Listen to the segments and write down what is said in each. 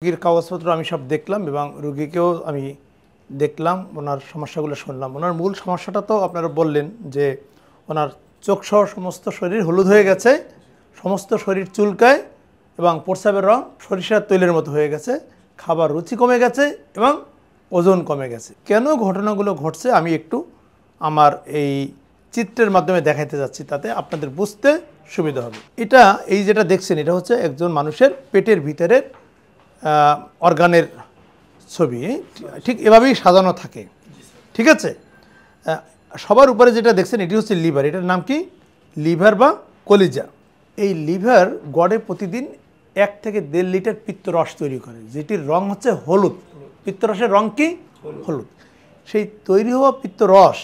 রোগীর কাগজপত্র আমি সব দেখলাম এবং রোগীকেও আমি দেখলাম, ওনার সমস্যাগুলো শুনলাম। ওনার মূল সমস্যাটা তো আপনারা বললেন যে ওনার চোখসহ সমস্ত শরীর হলুদ হয়ে গেছে, সমস্ত শরীর চুলকায় এবং প্রস্রাবের রং সরিষার তৈলের মতো হয়ে গেছে, খাবার রুচি কমে গেছে এবং ওজন কমে গেছে। কেন ঘটনাগুলো ঘটছে আমি একটু আমার এই চিত্রের মাধ্যমে দেখাইতে যাচ্ছি, তাতে আপনাদের বুঝতে সুবিধা হবে। এটা এই যেটা দেখছেন এটা হচ্ছে একজন মানুষের পেটের ভিতরের অর্গানের ছবি, ঠিক এভাবেই সাজানো থাকে, ঠিক আছে। সবার উপরে যেটা দেখছেন এটি হচ্ছে লিভার। এটার নাম কি? লিভার বা কলিজা। এই লিভার গড়ে প্রতিদিন 1 থেকে 1.5 লিটার পিত্তরস তৈরি করে, যেটির রং হচ্ছে হলুদ। পিত্তরসের রং কি? হলুদ। সেই তৈরি হওয়া পিত্তরস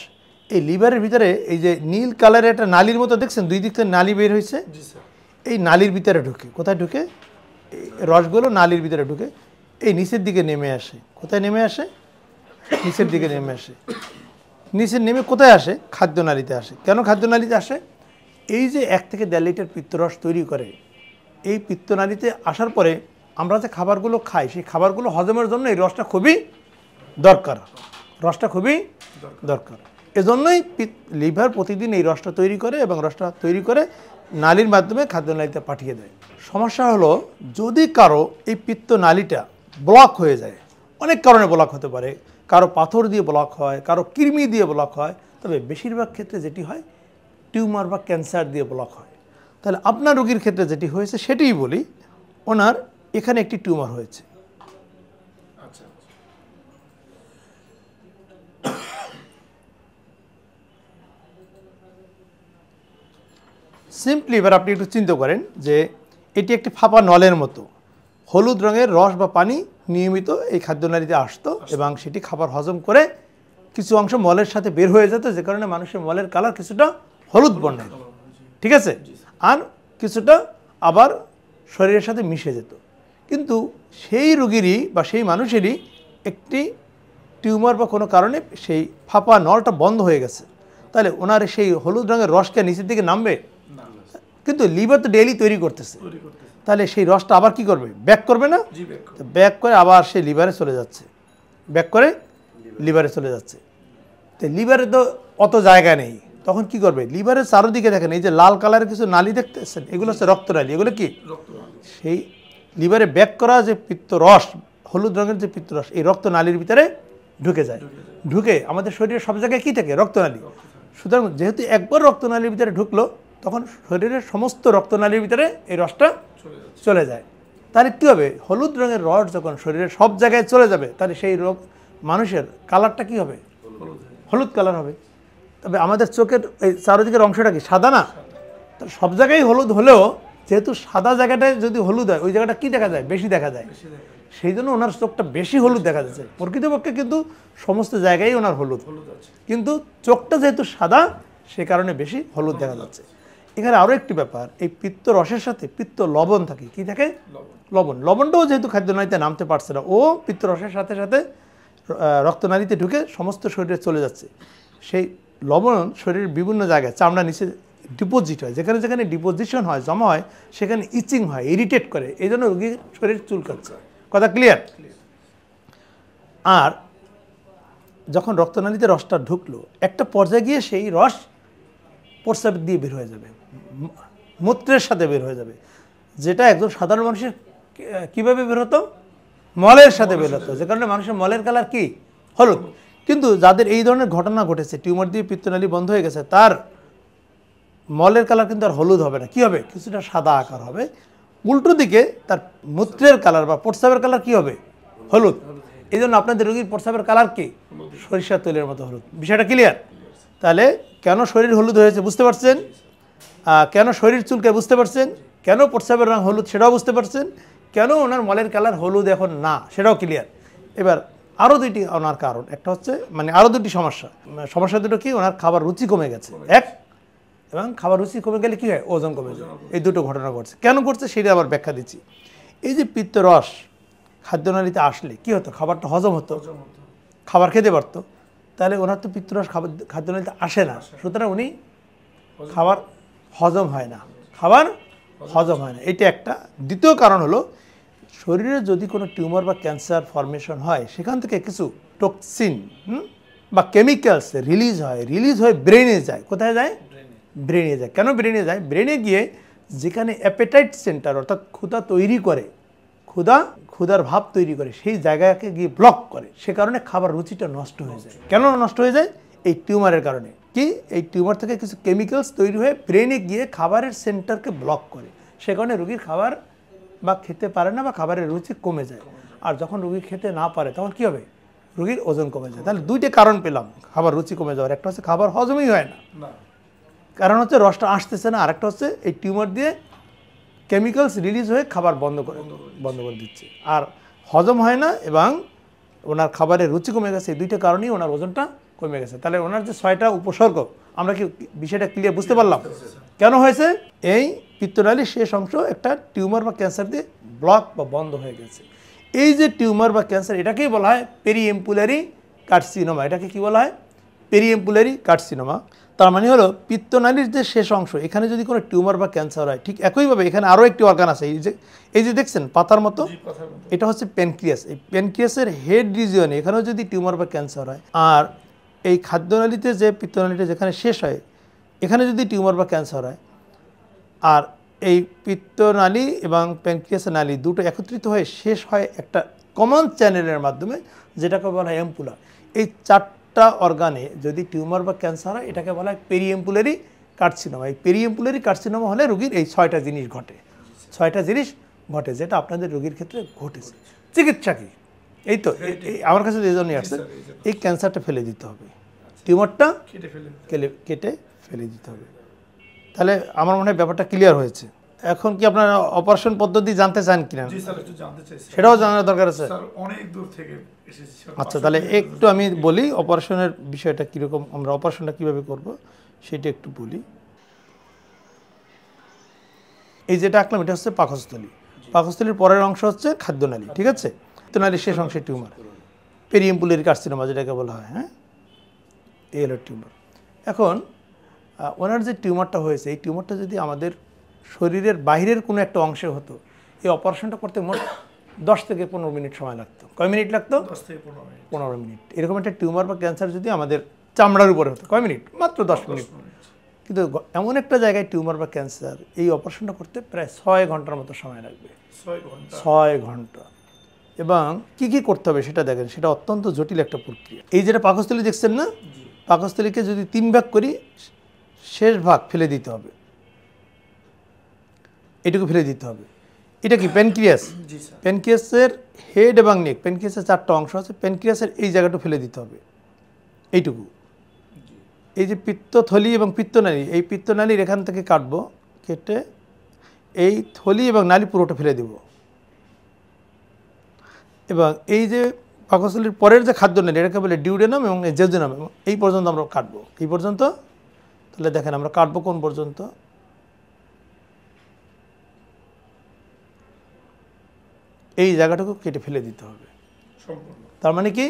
এই লিভারের ভিতরে এই যে নীল কালারের একটা নালীর মতো দেখছেন, দুই দিক থেকে নালী বের হয়েছে, এই নালীর ভিতরে ঢুকে। কোথায় ঢুকে? রসগুলো নালীর ভিতরে ঢুকে এই নিচের দিকে নেমে আসে। কোথায় নেমে আসে? নিচের দিকে নেমে আসে। নিচে নেমে কোথায় আসে? খাদ্যনালীতে আসে। কেন খাদ্যনালীতে আসে? এই যে 1 থেকে 1.5 লিটার পিত্তরস তৈরি করে, এই পিত্তনালীতে আসার পরে আমরা যে খাবারগুলো খাই সেই খাবারগুলো হজমের জন্য এই রসটা খুবই দরকার। রসটা খুবই দরকার। এজন্যই লিভার প্রতিদিন এই রসটা তৈরি করে এবং রসটা তৈরি করে নালীর মাধ্যমে খাদ্যনালীতে পাঠিয়ে দেয়। সমস্যা হলো যদি কারো এই পিত্তনালীটা ব্লক হয়ে যায়, অনেক কারণে ব্লক হতে পারে, কারো পাথর দিয়ে ব্লক হয়, কারো কৃমি দিয়ে ব্লক হয়, তবে বেশিরভাগ ক্ষেত্রে যেটি হয় টিউমার বা ক্যান্সার দিয়ে ব্লক হয়। তাহলে আপনার রোগীর ক্ষেত্রে যেটি হয়েছে সেটিই বলি। ওনার এখানে একটি টিউমার হয়েছে। সিম্পলি এবার আপনি একটু চিন্তা করেন যে এটি একটি ফাঁপা নলের মতো। হলুদ রঙের রস বা পানি নিয়মিত এই খাদ্যনালীতে আসতো এবং সেটি খাবার হজম করে কিছু অংশ মলের সাথে বের হয়ে যেত, যে কারণে মানুষের মলের কালার কিছুটা হলুদ বর্ণের, ঠিক আছে, আর কিছুটা আবার শরীরের সাথে মিশে যেত। কিন্তু সেই রোগীরই বা সেই মানুষেরই একটি টিউমার বা কোনো কারণে সেই ফাঁপা নলটা বন্ধ হয়ে গেছে। তাহলে ওনার সেই হলুদ রঙের রসকে নিচের দিকে নামবে? কিন্তু লিভার তো ডেইলি তৈরি করতেছে, তাহলে সেই রসটা আবার কি করবে? ব্যাক করবে না? ব্যাক করে আবার সেই লিভারে চলে যাচ্ছে, ব্যাক করে লিভারে চলে যাচ্ছে। তো লিভারে তো অত জায়গা নেই, তখন কি করবে? লিভারের চারদিকে দেখেন এই যে লাল কালারের কিছু নালী দেখতেছেন, এগুলো হচ্ছে রক্তনালী। এগুলো কি? সেই লিভারে ব্যাক করা যে পিত্তরস, হলুদ রঙের যে পিত্তরস, এই রক্তনালীর ভিতরে ঢুকে যায়। ঢুকে আমাদের শরীরের সব জায়গায় কি থাকে? রক্তনালী। সুতরাং যেহেতু একবার রক্তনালীর ভিতরে ঢুকলো, তখন শরীরের সমস্ত রক্তনালীর ভিতরে এই রসটা চলে যায়। তাহলে কী হবে? হলুদ রঙের রস যখন শরীরের সব জায়গায় চলে যাবে, তাহলে সেই রোগ মানুষের কালারটা কি হবে? হলুদ কালার হবে। তবে আমাদের চোখের এই চারিদিকের অংশটা কি সাদা না? তাহলে সব জায়গায় হলুদ হলেও যেহেতু সাদা জায়গাটায় যদি হলুদ হয়, ওই জায়গাটা কি দেখা যায়? বেশি দেখা যায়। সেই জন্য ওনার চোখটা বেশি হলুদ দেখা যাচ্ছে। প্রকৃতপক্ষে কিন্তু সমস্ত জায়গায় ওনার হলুদ, কিন্তু চোখটা যেহেতু সাদা সে কারণে বেশি হলুদ দেখা যাচ্ছে। এখানে আরও একটি ব্যাপার, এই পিত্ত রসের সাথে পিত্ত লবণ থাকে। কি থাকে? লবণ। লবণটাও যেহেতু খাদ্যনালীতে নামতে পারছে না, ও পিত্ত রসের সাথে সাথে রক্তনালীতে ঢুকে সমস্ত শরীরে চলে যাচ্ছে। সেই লবণ শরীরের বিভিন্ন জায়গায় চামড়া নিচে ডিপোজিট হয়, যেখানে যেখানে ডিপোজিশন হয়, জমা হয়, সেখানে ইচিং হয়, ইরিটেট করে, এই জন্য রোগীর শরীর চুলকাচ্ছে। কথা ক্লিয়ার? আর যখন রক্তনালীতে রসটা ঢুকলো, একটা পর্যায়ে গিয়ে সেই রস প্রস্রাব দিয়ে বের হয়ে যাবে, মূত্রের সাথে বের হয়ে যাবে। যেটা একজন সাধারণ মানুষের কীভাবে বের হতো? মলের সাথে বের হতো, যে কারণে মানুষের মলের কালার কি? হলুদ। কিন্তু যাদের এই ধরনের ঘটনা ঘটেছে, টিউমার দিয়ে পিত্তনালী বন্ধ হয়ে গেছে, তার মলের কালার কিন্তু আর হলুদ হবে না। কি হবে? কিছুটা সাদা আকার হবে। উল্টো দিকে তার মূত্রের কালার বা প্রস্রাবের কালার কি হবে? হলুদ। এই জন্য আপনাদের রোগীর প্রস্রাবের কালার কি? সরিষার তৈলের মতো হলুদ। বিষয়টা ক্লিয়ার? তাহলে কেন শরীর হলুদ হয়েছে বুঝতে পারছেন? কেন শরীর চুলকে বুঝতে পারছেন? কেন প্রস্রাবের রং হলুদ সেটাও বুঝতে পারছেন? কেন ওনার মলের কালার হলুদ এখন না সেটাও ক্লিয়ার। এবার আরও দুইটি ওনার কারণ, একটা হচ্ছে আরও দুটি সমস্যা। সমস্যা দুটো কি? ওনার খাবার রুচি কমে গেছে, এক, এবং খাবার রুচি কমে গেলে কি হয়? ওজন কমে যায়। এই দুটো ঘটনা ঘটছে। কেন ঘটছে সেটা আবার ব্যাখ্যা দিচ্ছি। এই যে পিত্তরস খাদ্যনালীতে আসলে কি হতো? খাবারটা হজম হতো, খাবার খেতে পারতো। তাহলে ওনার তো পিত্তরস খাদ্যনালীতে আসে না, সুতরাং উনি খাবার হজম হয় না, খাবার হজম হয় না। এটা একটা। দ্বিতীয় কারণ হলো শরীরে যদি কোনো টিউমার বা ক্যান্সার ফর্মেশন হয় সেখান থেকে কিছু টক্সিন বা কেমিক্যালস রিলিজ হয়ে ব্রেনে যায়। কোথায় যায়? ব্রেনে যায়। কেন ব্রেনে যায়? ব্রেনে গিয়ে যেখানে অ্যাপেটাইট সেন্টার অর্থাৎ ক্ষুধা তৈরি করে, ক্ষুধার ভাব তৈরি করে, সেই জায়গাকে গিয়ে ব্লক করে। সে কারণে খাবার রুচিটা নষ্ট হয়ে যায়। কেন নষ্ট হয়ে যায়? এই টিউমারের কারণে। কি? এই টিউমার থেকে কিছু কেমিক্যালস তৈরি হয়ে ব্রেনে গিয়ে খাবারের সেন্টারকে ব্লক করে। সে কারণে রোগীর খাবার বা খেতে পারে না বা খাবারের রুচি কমে যায়। আর যখন রোগী খেতে না পারে তখন কি হবে? রোগীর ওজন কমে যায়। তাহলে দুইটা কারণ পেলাম খাবার রুচি কমে যাওয়ার। একটা হচ্ছে খাবার হজমই হয় না, কারণ হচ্ছে রসটা আসতেছে না। আরেকটা হচ্ছে এই টিউমার দিয়ে কেমিক্যালস রিলিজ হয়ে খাবার বন্ধ করে দিচ্ছে, আর হজম হয় না এবং ওনার খাবারের রুচি কমে গেছে। এই দুইটা কারণেই ওনার ওজনটা কমে গেছে। তাহলে ওনার যে 6টা উপসর্গ, আমরা কি বিষয়টা ক্লিয়ার বুঝতে পারলাম কেন হয়েছে? এই পিত্তনালীর শেষ অংশ একটা টিউমার বা ক্যান্সার দিয়ে ব্লক বা বন্ধ হয়ে গেছে। এই যে টিউমার বা ক্যান্সার, এটাকেই বলা হয় পেরিএম্পুলারি কার্সিনোমা। এটাকে কি বলা হয়? পেরিএম্পুলারি কার্সিনোমা। তার মানে হলো পিত্তনালীর যে শেষ অংশ, এখানে যদি কোনো টিউমার বা ক্যান্সার হয়, ঠিক একইভাবে এখানে আরও একটি অর্গান আছে, এই যে দেখছেন পাতার মতো, এটা হচ্ছে প্যানক্রিয়াস। এই প্যানক্রিয়াসের হেড রিজিয়নে এখানেও যদি টিউমার বা ক্যান্সার হয়, আর এই খাদ্যনালীতে যে পিত্তনালীটা যেখানে শেষ হয়, এখানে যদি টিউমার বা ক্যান্সার হয়, আর এই পিত্তনালী এবং প্যানক্রিয়াসের নালী দুটো একত্রিত হয়ে শেষ হয় একটা কমন চ্যানেলের মাধ্যমে, যেটাকে বলা হয় অ্যাম্পুলা। এই 4টা অর্গানে যদি টিউমার বা ক্যান্সার হয়, এটাকে বলা হয় পেরিএম্পুলারি কার্সিনোমা। এই পেরিএম্পুলারি কার্সিনোমা হলে রোগীর এই 6টা জিনিস ঘটে। 6টা জিনিস ঘটে, যেটা আপনাদের রোগীর ক্ষেত্রে ঘটেছে। চিকিৎসা কি? এই তো আমার কাছে এই জন্যই আসছে, এই ক্যান্সারটা ফেলে দিতে হবে, টিউমারটা কেটে ফেলে দিতে হবে। তাহলে আমার মনে হয় ব্যাপারটা ক্লিয়ার হয়েছে। এখন কি আপনারা অপারেশন পদ্ধতি জানতে চান কিনা? সেটাও জানার দরকার আছে। আচ্ছা, তাহলে একটু আমি বলি অপারেশনের বিষয়টা কীরকম, আমরা অপারেশনটা কীভাবে করব সেটা একটু বলি। এই যেটা আঁকলাম, এটা হচ্ছে পাকস্থলী। পাকস্থলীর পরের অংশ হচ্ছে খাদ্যনালী, ঠিক আছে? খাদ্যনালীর শেষ অংশে টিউমার, পেরিএম্পুলারি কার্সিনোমা যেটাকে বলা হয়। হ্যাঁ, এই হলো টিউমার। এখন ওনার যে টিউমারটা হয়েছে, এই টিউমারটা যদি আমাদের শরীরের বাইরের কোনো একটা অংশে হতো, এই অপারেশনটা করতে মোট 10 থেকে 15 মিনিট সময় লাগতো। কয় মিনিট লাগতো? 10 থেকে 15 মিনিট। এরকম একটা টিউমার বা ক্যান্সার যদি আমাদের চামড়ার উপরে হতো, কয় মিনিট? মাত্র 10 মিনিট। কিন্তু এমন একটা জায়গায় টিউমার বা ক্যান্সার, এই অপারেশনটা করতে প্রায় 6 ঘন্টার মতো সময় লাগবে। 6 ঘন্টা। এবং কি কি করতে হবে সেটা দেখেন, সেটা অত্যন্ত জটিল একটা প্রক্রিয়া। এই যেটা পাকস্থলী দেখছেন না, পাকস্থলীকে যদি 3 ভাগ করি, শেষ ভাগ ফেলে দিতে হবে, এটুকু ফেলে দিতে হবে। এটা কি? প্যানক্রিয়াস। প্যানক্রিয়াসের হেড এবং নেক, প্যানক্রিয়াসের 4টা অংশ আছে, প্যানক্রিয়াসের এই জায়গাটা ফেলে দিতে হবে, এইটুকু। এই যে পিত্তথলি এবং পিত্তনালী, এই পিত্তনালীর এখান থেকে কাটবো, কেটে এই থলি এবং নালী পুরোটা ফেলে দেব। এবং এই যে পাকস্থলীর পরের যে খাদ্যনালী, এটাকে বলে ডিউডেনাম এবং জেজুনাম, এই পর্যন্ত আমরা কাটবো, এই পর্যন্ত। তাহলে দেখেন আমরা কাটবো কোন পর্যন্ত, এই জায়গাটাকে কেটে ফেলে দিতে হবে। তার মানে কি?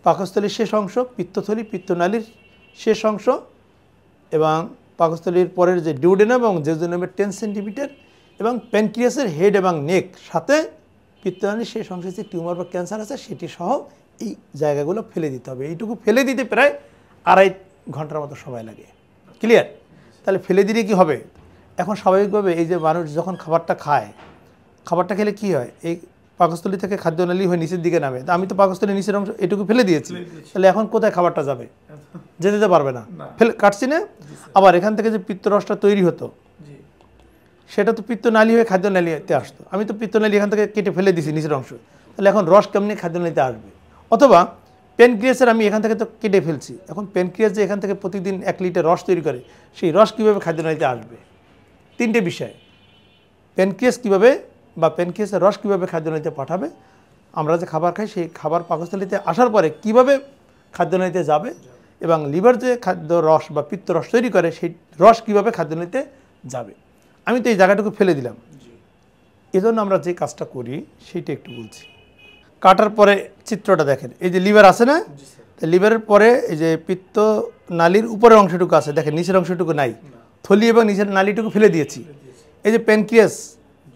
পাকস্থলীর শেষ অংশ, পিত্তথলি, পিত্তনালীর শেষ অংশ এবং পাকস্থলীর পরের যে ডিউডেনাম এবং জেজুনামের 10 সেন্টিমিটার এবং প্যানক্রিয়াসের হেড এবং নেক, সাথে পিত্তনালীর শেষ অংশে যে টিউমার বা ক্যান্সার আছে সেটি সহ এই জায়গাগুলো ফেলে দিতে হবে। এইটুকু ফেলে দিতে প্রায় 2.5 ঘন্টার মতো সময় লাগে। ক্লিয়ার? তাহলে ফেলে দিলে কি হবে? এখন স্বাভাবিকভাবে এই যে মানুষ যখন খাবারটা খায়, খাবারটা খেলে কি হয়? এই পাকস্থলী থেকে খাদ্যনালী হয়ে নিচের দিকে নামে। আমি তো পাকস্থলীর নিচের অংশ এটুকু ফেলে দিয়েছি, তাহলে এখন কোথায় খাবারটা যাবে? যেতে পারবে না, কাটছি না। আবার এখান থেকে যে পিত্তরসটা তৈরি হতো, সেটা তো পিত্তনালী হয়ে খাদ্যনালীতে আসতো। আমি তো পিত্তনালী এখান থেকে কেটে ফেলে দিয়েছি নিচের অংশ, তাহলে এখন রস কেমনি খাদ্যনালীতে আসবে? অথবা প্যানক্রিয়াসের আমি এখান থেকে তো কেটে ফেলছি, এখন প্যানক্রিয়াস যে এখান থেকে প্রতিদিন 1 লিটার রস তৈরি করে, সেই রস কীভাবে খাদ্যনালীতে আসবে? 3টে বিষয়। প্যানক্রিয়াস কীভাবে বা প্যানক্রিয়াসের রস কীভাবে খাদ্যনালীতে পাঠাবে, আমরা যে খাবার খাই সেই খাবার পাকস্থলীতে আসার পরে কীভাবে খাদ্যনালীতে যাবে, এবং লিভার যে খাদ্য রস বা পিত্ত রস তৈরি করে সেই রস কীভাবে খাদ্যনালীতে যাবে। আমি তো এই জায়গাটুকু ফেলে দিলাম। এজন্য আমরা যে কাজটা করি সেইটা একটু বলছি। কাটার পরে চিত্রটা দেখেন, এই যে লিভার আছে না, লিভারের পরে এই যে পিত্ত নালীর উপরের অংশটুকু আছে, দেখেন নিচের অংশটুকু নাই, থলি এবং নিচের নালীটুকু ফেলে দিয়েছি। এই যে প্যানক্রিয়াস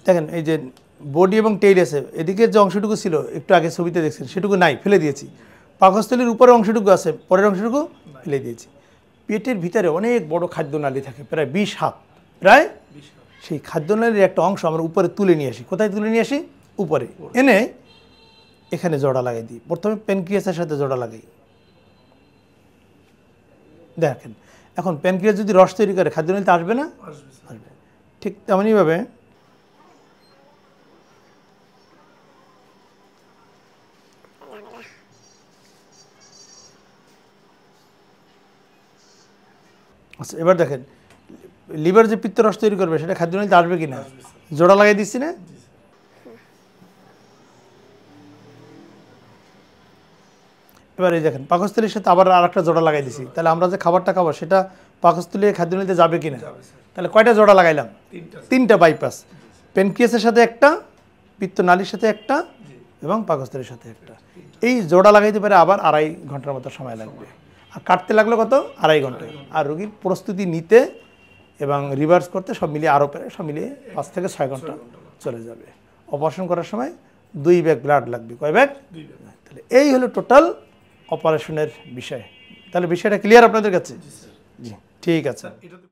দেখেন, এই যে বডি এবং টেইল আছে, এদিকে যে অংশটুকু ছিল একটু আগে ছবিতে দেখছেন সেটুকু নাই, ফেলে দিয়েছি। পাকস্থলীর উপরের অংশটুকু আছে, পরের অংশটুকু ফেলে দিয়েছি। পেটের ভিতরে অনেক বড় খাদ্যনালী থাকে, প্রায় 20 হাত, প্রায় সেই খাদ্যনালীর একটা অংশ আমরা উপরে তুলে নিয়ে আসি। কোথায় তুলে নিয়ে আসি? উপরে এনে এখানে জোড়া লাগাই দিই। প্রথমে প্যানক্রিয়াসের সাথে জোড়া লাগাই। দেখেন এখন প্যানক্রিয়াস যদি রস তৈরি করে খাদ্যনালীতে আসবে না? আসবে। ঠিক তেমনইভাবে আচ্ছা, এবার দেখেন লিভার যে পিত্তরস তৈরি করবে সেটা খাদ্যনালীতে আসবে কিনা? জোড়া লাগাই দিচ্ছি না? এবার এই দেখেন পাকস্থলীর সাথে আবার আর একটা জোড়া লাগাই দিছি, তাহলে আমরা যে খাবারটা খাবো সেটা পাকস্থলী খাদ্যনালীতে যাবে কিনা? তাহলে কয়টা জোড়া লাগাইলাম? 3টা বাইপাস। প্যানক্রিয়াসের সাথে একটা, পিত্তনালীর সাথে একটা এবং পাকস্থলীর সাথে একটা। এই জোড়া লাগাইতে পারে আবার 2.5 ঘন্টার মতো সময় লাগবে। আর কাটতে লাগলো কত? 2.5 ঘন্টা। আর রোগীর প্রস্তুতি নিতে এবং রিভার্স করতে সব মিলিয়ে আরও প্রায় সব মিলিয়ে 5 থেকে 6 ঘন্টা চলে যাবে। অপারেশন করার সময় 2 ব্যাগ ব্লাড লাগবে। কয় ব্যাগ? 2 ব্যাগ। তাহলে এই হলো টোটাল অপারেশনের বিষয়। তাহলে বিষয়টা ক্লিয়ার আপনাদের কাছে? জি, ঠিক আছে।